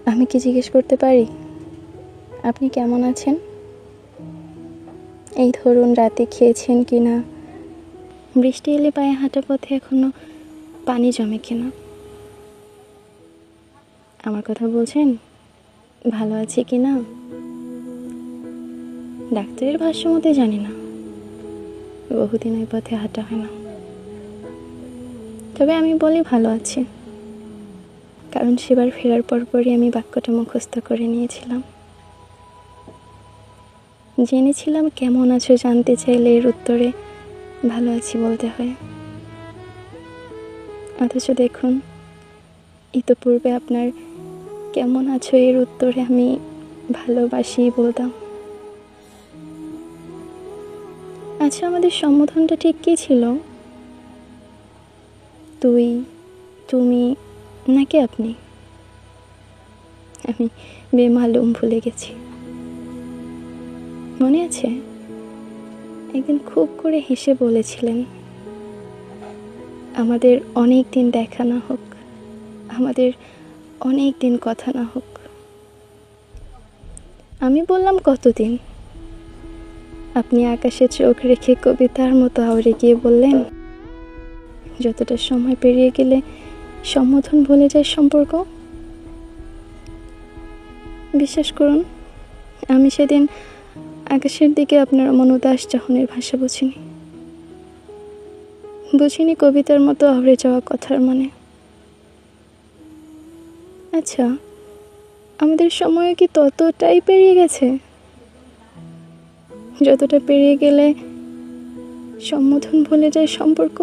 আমি কি জিজ্ঞেস করতে পারি আপনি কেমন আছেন? এই ধরুন রাতে খেয়েছেন কি না, বৃষ্টি এলে পায়ে হাঁটা পথে এখনো পানি জমে কিনা, আমার কথা বলছেন? ভালো আছি কি না? ডাক্তারের ভাষ্য মতে জানি না, বহুদিন ওই পথে হাঁটা হয় না। তবে আমি বলি ভালো আছি, কারণ সেবার ফেরার পরপরই আমি বাক্যটা মুখস্থ করে নিয়েছিলাম। জেনেছিলাম কেমন আছো জানতে চাইলে এর উত্তরে ভালো আছি বলতে হয়। অথচ দেখুন, ইতোপূর্বে আপনার কেমন আছো এর উত্তরে আমি ভালোবাসি বলতাম। আচ্ছা, আমাদের সম্বোধনটা ঠিক কী ছিল? তুই, তুমি নাকি আপনি? আমি বেমালুম ভুলে গেছি। মনে আছে একদিন খুব করে হেসে বলেছিলেন, আমাদের অনেক দিন দেখা না হোক, আমাদের অনেক দিন কথা না হোক। আমি বললাম কতদিন? আপনি আকাশে চোখ রেখে কবিতার মতো আওড়ে গিয়ে বললেন, যতটা সময় পেরিয়ে গেলে সম্বোধন ভুলে যায় সম্পর্ক। বিশ্বাস করুন, আমি সেদিন আকাশের দিকে আপনার অমন উদাস চাহনির ভাষা বুঝিনি কবিতার মতো আওড়ে যাওয়া কথার মানে। আচ্ছা, আমাদের সময় কি ততটাই পেরিয়ে গেছে যতটা পেরিয়ে গেলে সম্বোধন ভুলে যায় সম্পর্ক?